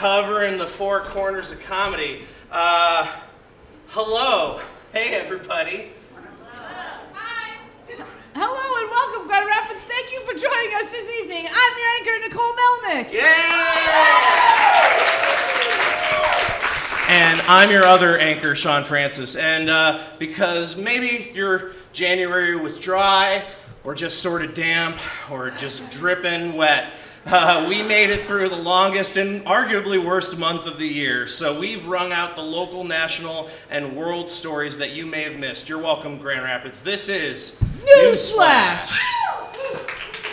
covering the four corners of comedy. Hello. Hey, everybody. Hello and welcome, Grand Rapids. Thank you for joining us this evening. I'm your anchor, Nicole Melnyk. Yay! And I'm your other anchor, Sean Francis. And because maybe your January was dry, or just sort of damp, or just dripping wet, we made it through the longest and arguably worst month of the year. So we've wrung out the local, national, and world stories that you may have missed. You're welcome, Grand Rapids. This is NewsFlash.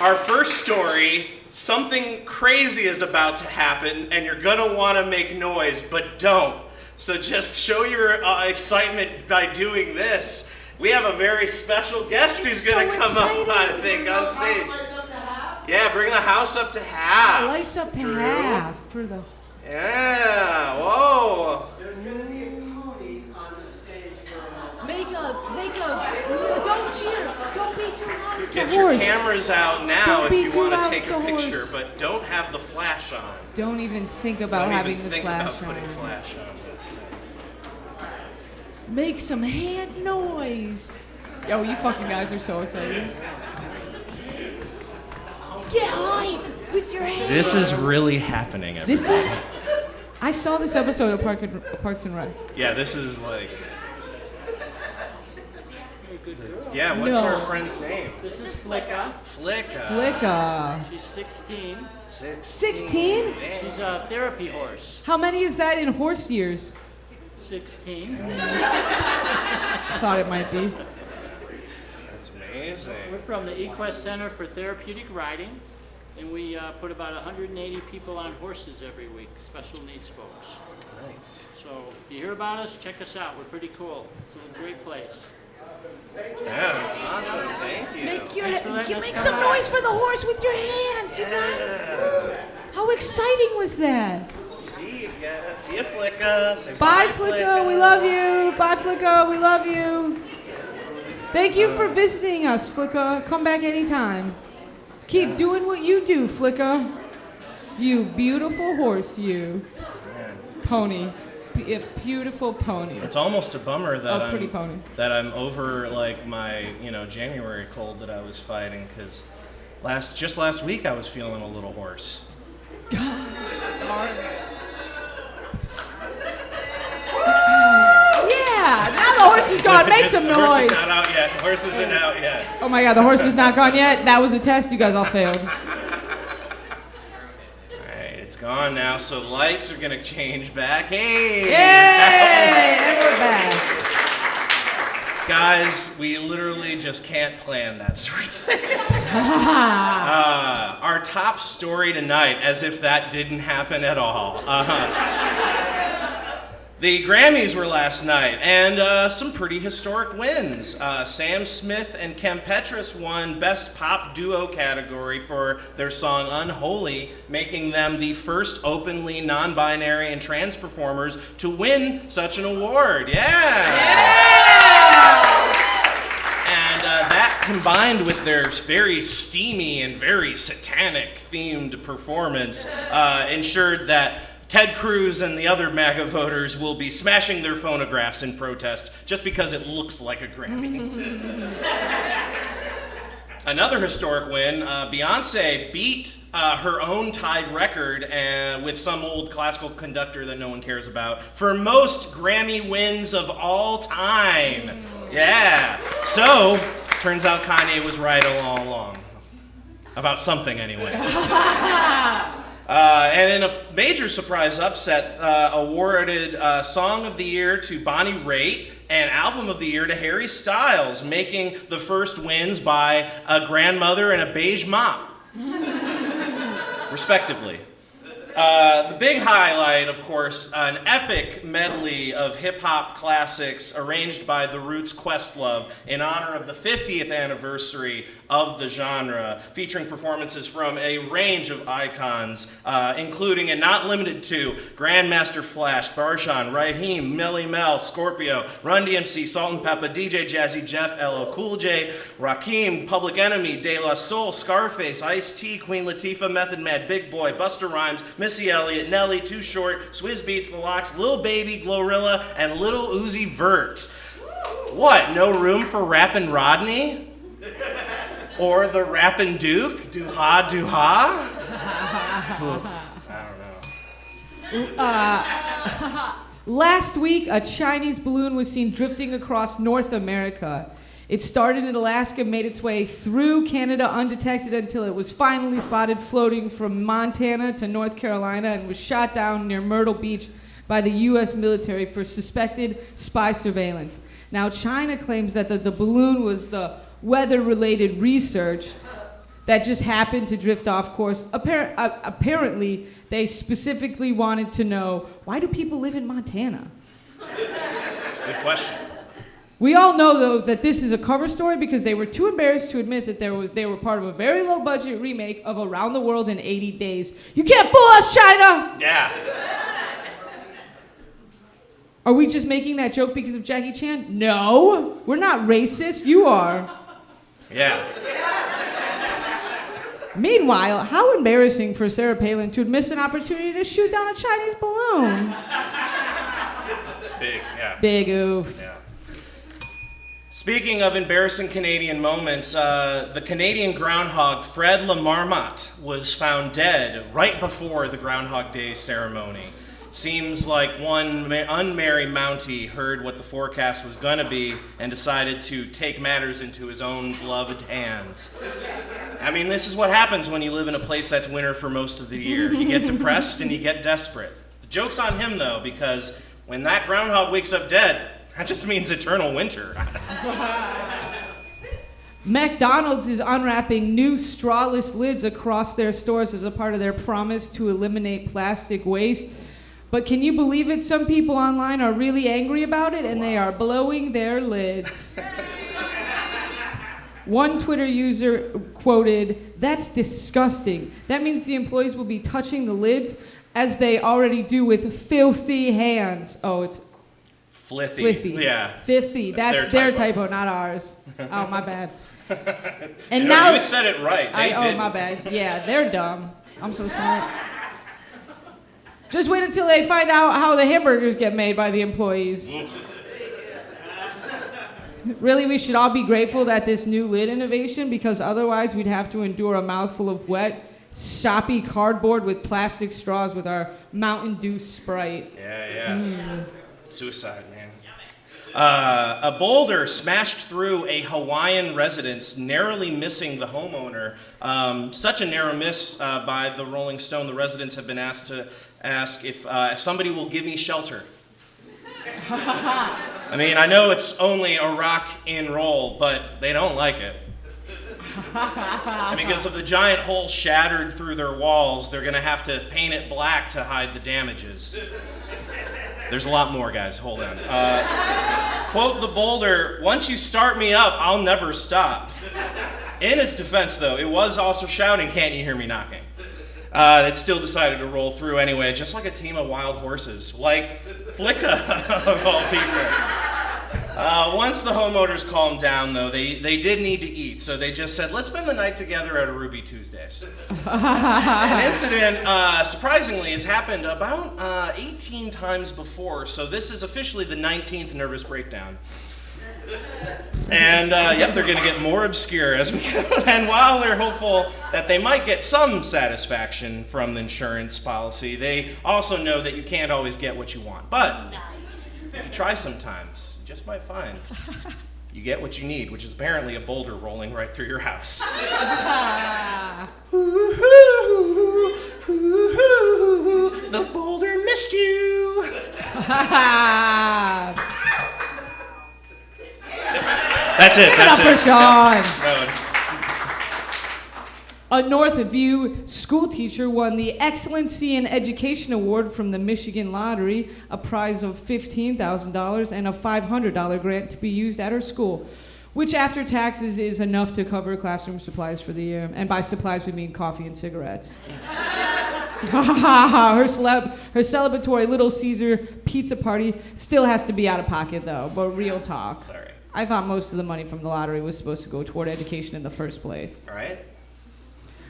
Our first story, something crazy is about to happen, and you're gonna wanna make noise, but don't. So just show your excitement by doing this. We have a very special guest who's gonna come up, I think, on stage. Yeah, bring the house up to half. Lights up to Drew. half for the. Yeah, whoa. There's going to be a pony on the stage for a moment. Make a. Don't cheer. Don't be too loud. It's Get a your horse. cameras out now Don't be if you too want to loud, take it's a a picture, horse. but don't have the flash on. Don't even think about Don't having even the think flash about putting on. flash on this thing. Make some hand noise. Yo, you fucking guys are so excited. Get hype with your hands. This is really happening, everybody. This is. I saw this episode of Parks and Rec. Yeah, this is like. Yeah, what's No. our friend's name? This is Flicka. Flicka. She's 16. 16? She's a therapy horse. How many is that in horse years? 16. I thought it might be. That's amazing. We're from the Equest Center for Therapeutic Riding, and we put about 180 people on horses every week, special needs folks. Nice. So if you hear about us, check us out. We're pretty cool. It's a great place. Yeah, that's awesome. Thank you. Make some noise for the horse with your hands, you guys. How exciting was that? See you, Flicka. Say Bye, Flicka. We love you. Bye, Flicka. We love you. Thank you for visiting us, Flicka. Come back anytime. Keep doing what you do, Flicka. You beautiful horse, you. Pony. A beautiful pony. It's almost a bummer that pretty pony. that I'm over like my January cold that I was fighting, because just last week I was feeling a little hoarse. Yeah, now the horse is gone. Make some The horse noise. is not out yet. The horse isn't out yet. Oh my God, the horse is not gone yet. That was a test. You guys all failed. Gone now, so lights are gonna change back. Hey! Yay! And we're back. Guys, we literally just can't plan that sort of thing. Our top story tonight, as if that didn't happen at all. The Grammys were last night, and some pretty historic wins. Sam Smith and Kem Petras won Best Pop Duo category for their song Unholy, making them the first openly non-binary and trans performers to win such an award. And that, combined with their very steamy and very satanic-themed performance, ensured that Ted Cruz and the other MAGA voters will be smashing their phonographs in protest just because it looks like a Grammy. Another historic win, Beyonce beat her own tied record with some old classical conductor that no one cares about for most Grammy wins of all time. Yeah. So, turns out Kanye was right all along. About something, anyway. And in a major surprise upset, awarded Song of the Year to Bonnie Raitt and Album of the Year to Harry Styles, making the first wins by a grandmother and a beige mop, respectively. The big highlight, of course, an epic medley of hip-hop classics arranged by The Roots Questlove in honor of the 50th anniversary of the genre, featuring performances from a range of icons, including and not limited to Grandmaster Flash, Barshan, Raheem, Melly Mel, Scorpio, Run DMC, Salt and Peppa, DJ Jazzy Jeff, LL Cool J, Rakim, Public Enemy, De La Soul, Scarface, Ice-T, Queen Latifah, Method Man, Big Boy, Busta Rhymes, Missy Elliott, Nelly, Too Short, Swizz Beatz, The Lox, Lil Baby, Glorilla, and Lil Uzi Vert. What, no room for Rappin' Rodney? Or the Rappin' Duke? Do-ha, do-ha? I don't know. Last week, a Chinese balloon was seen drifting across North America. It started in Alaska, made its way through Canada undetected until it was finally spotted floating from Montana to North Carolina and was shot down near Myrtle Beach by the U.S. military for suspected spy surveillance. Now, China claims that the balloon was the weather-related research that just happened to drift off course. Apparently, they specifically wanted to know, why do people live in Montana? Good question. We all know, though, that this is a cover story because they were too embarrassed to admit that they were part of a very low-budget remake of Around the World in 80 Days. You can't fool us, China! Yeah. Are we just making that joke because of Jackie Chan? No, we're not racist. You are. Yeah. Meanwhile, how embarrassing for Sarah Palin to miss an opportunity to shoot down a Chinese balloon. Big, yeah. Big oof. Yeah. Speaking of embarrassing Canadian moments, the Canadian groundhog Fred LaMarmotte was found dead right before the Groundhog Day ceremony. Seems like one unmarried Mountie heard what the forecast was gonna be and decided to take matters into his own gloved hands. I mean, this is what happens when you live in a place that's winter for most of the year. You get depressed and you get desperate. The joke's on him, though, because when that groundhog wakes up dead, that just means eternal winter. McDonald's is unwrapping new strawless lids across their stores as a part of their promise to eliminate plastic waste. But can you believe it? Some people online are really angry about it, and they are blowing their lids. One Twitter user quoted, "That's disgusting. That means the employees will be touching the lids as they already do with filthy hands." Oh, it's Flithy. Yeah. Filthy. That's their typo, not ours. Oh, my bad. And you said it right. Oh, my bad. Yeah, they're dumb. I'm so smart. Just wait until they find out how the hamburgers get made by the employees. Really, we should all be grateful that this new lid innovation, because otherwise we'd have to endure a mouthful of wet, soppy cardboard with plastic straws with our Mountain Dew Sprite. Yeah. Suicide, man. A boulder smashed through a Hawaiian residence, narrowly missing the homeowner. Such a narrow miss by the Rolling Stone, the residents have been asked to ask if somebody will give me shelter. I mean, I know it's only a rock and roll, but they don't like it. And because of the giant hole shattered through their walls, they're going to have to paint it black to hide the damages. There's a lot more, guys. Hold on. Quote the boulder, "Once you start me up, I'll never stop." In its defense, though, it was also shouting, "Can't you hear me knocking?" It still decided to roll through anyway, just like a team of wild horses, like Flicka, of all people. Once the homeowners calmed down, though, they did need to eat, so they just said, "Let's spend the night together at a Ruby Tuesdays." An incident, surprisingly, has happened about 18 times before, so this is officially the 19th nervous breakdown. And they're going to get more obscure as we go. And while they're hopeful that they might get some satisfaction from the insurance policy, they also know that you can't always get what you want. But if you try sometimes, you just might find you get what you need, which is apparently a boulder rolling right through your house. The boulder missed you. That's it. That's it. For Sean. Yep. A Northview school teacher won the Excellency in Education Award from the Michigan Lottery, a prize of $15,000 and a $500 grant to be used at her school, which after taxes is enough to cover classroom supplies for the year. And by supplies, we mean coffee and cigarettes. her celebratory Little Caesar pizza party still has to be out of pocket, though, but real talk. Sorry. I thought most of the money from the lottery was supposed to go toward education in the first place. All right.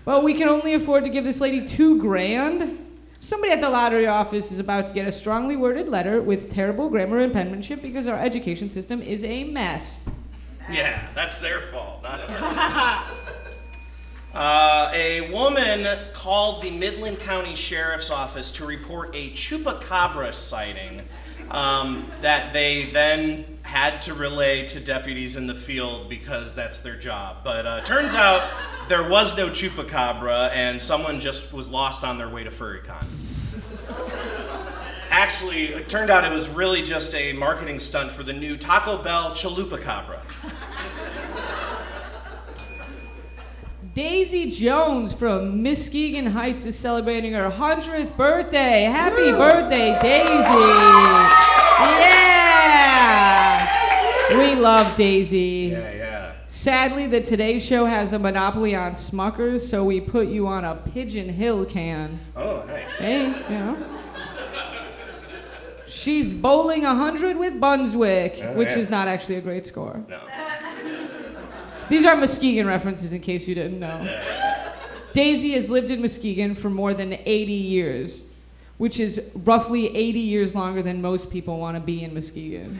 But we can only afford to give this lady $2,000. Somebody at the lottery office is about to get a strongly worded letter with terrible grammar and penmanship because our education system is a mess. Yeah, that's their fault, not ours. A woman called the Midland County Sheriff's Office to report a chupacabra sighting that they then had to relay to deputies in the field because that's their job. But turns out there was no chupacabra and someone just was lost on their way to FurryCon. Actually, it turned out it was really just a marketing stunt for the new Taco Bell Chalupacabra. Daisy Jones from Muskegon Heights is celebrating her 100th birthday. Happy birthday, Daisy. Yeah! We love Daisy. Yeah. Sadly, the Today Show has a monopoly on Smuckers, so we put you on a Pigeon Hill can. Oh, nice. Hey, you know. She's bowling 100 with Bunswick, which is not actually a great score. No. These are Muskegon references in case you didn't know. Daisy has lived in Muskegon for more than 80 years, which is roughly 80 years longer than most people want to be in Muskegon.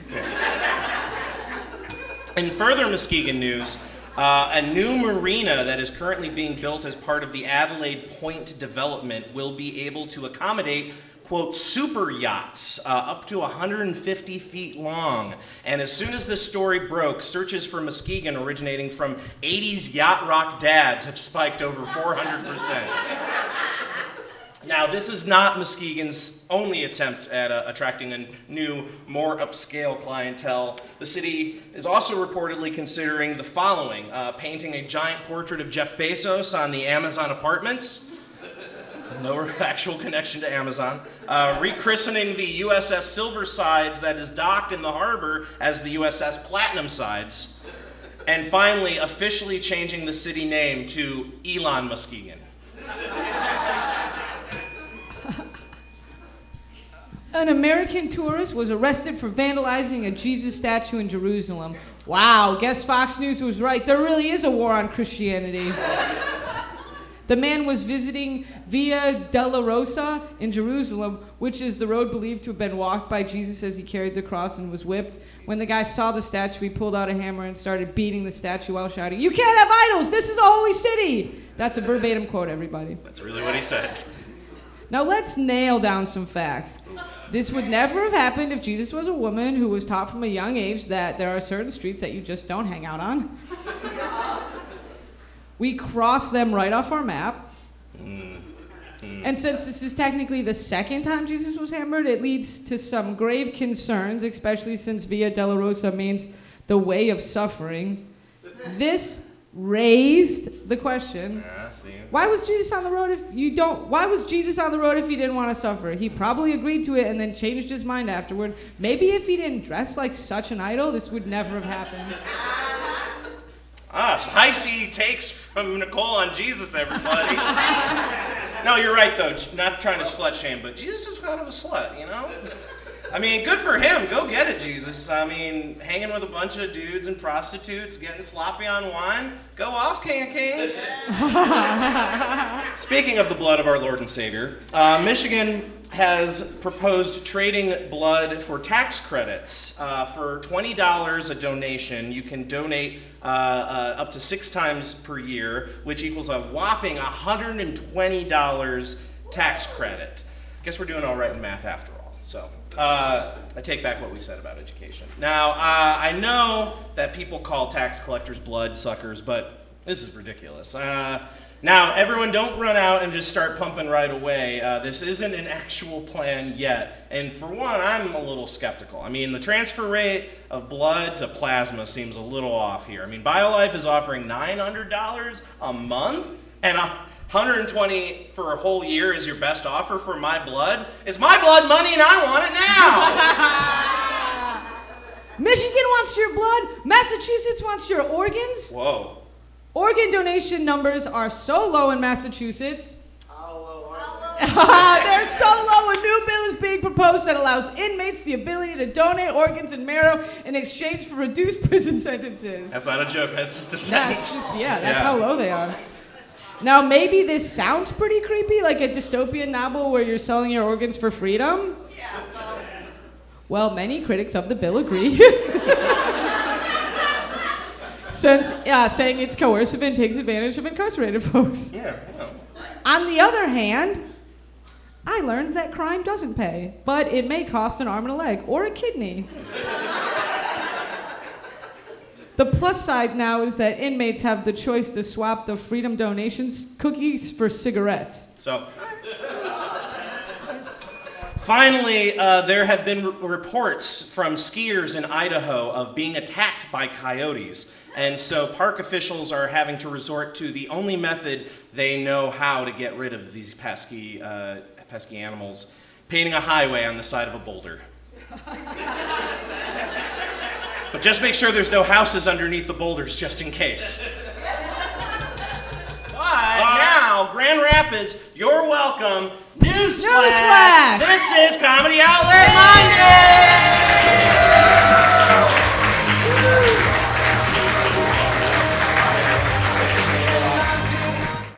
In further Muskegon news, a new marina that is currently being built as part of the Adelaide Point development will be able to accommodate, quote, super yachts up to 150 feet long. And as soon as this story broke, searches for Muskegon originating from 80s yacht rock dads have spiked over 400%. Now, this is not Muskegon's only attempt at attracting a new, more upscale clientele. The city is also reportedly considering the following: painting a giant portrait of Jeff Bezos on the Amazon apartments. No actual connection to Amazon. Rechristening the USS Silversides that is docked in the harbor as the USS Platinum Sides. And finally, officially changing the city name to Elon Muskegon. An American tourist was arrested for vandalizing a Jesus statue in Jerusalem. Wow, guess Fox News was right. There really is a war on Christianity. The man was visiting Via Dolorosa in Jerusalem, which is the road believed to have been walked by Jesus as he carried the cross and was whipped. When the guy saw the statue, he pulled out a hammer and started beating the statue while shouting, "You can't have idols! This is a holy city!" That's a verbatim quote, everybody. That's really what he said. Now let's nail down some facts. This would never have happened if Jesus was a woman who was taught from a young age that there are certain streets that you just don't hang out on. We cross them right off our map. And since this is technically the second time Jesus was hammered, it leads to some grave concerns, especially since Via Dolorosa means the way of suffering. This raised the question, why was Jesus on the road if he didn't want to suffer? He probably agreed to it and then changed his mind afterward. Maybe if he didn't dress like such an idol, this would never have happened. Spicy takes from Nicole on Jesus, everybody. No, you're right, though. Not trying to slut shame, but Jesus is kind of a slut, you know? I mean, good for him. Go get it, Jesus. I mean, hanging with a bunch of dudes and prostitutes, getting sloppy on wine. Go off, King of Kings. Speaking of the blood of our Lord and Savior, Michigan has proposed trading blood for tax credits. For $20 a donation, you can donate up to 6 times per year, which equals a whopping $120 tax credit. Guess we're doing all right in math after all. So I take back what we said about education. Now, I know that people call tax collectors blood suckers, but this is ridiculous. Now, everyone don't run out and just start pumping right away. This isn't an actual plan yet. And for one, I'm a little skeptical. I mean, the transfer rate of blood to plasma seems a little off here. I mean, BioLife is offering $900 a month, and $120 for a whole year is your best offer for my blood. It's my blood money and I want it now! Michigan wants your blood. Massachusetts wants your organs. Whoa. Organ donation numbers are so low in Massachusetts. How low are They're so low, a new bill is being proposed that allows inmates the ability to donate organs and marrow in exchange for reduced prison sentences. That's not a joke, that's just a sentence. That's how low they are. Now, maybe this sounds pretty creepy, like a dystopian novel where you're selling your organs for freedom. Yeah, Well, many critics of the bill agree. Since saying it's coercive and takes advantage of incarcerated folks. Yeah, On the other hand, I learned that crime doesn't pay, but it may cost an arm and a leg or a kidney. The plus side now is that inmates have the choice to swap the freedom donations cookies for cigarettes. So, finally, there have been reports from skiers in Idaho of being attacked by coyotes. And so park officials are having to resort to the only method they know how to get rid of these pesky animals, painting a highway on the side of a boulder. But just make sure there's no houses underneath the boulders, just in case. But now, Grand Rapids, you're welcome. Newsflash! Newsflash! This is Comedy Outlet Monday!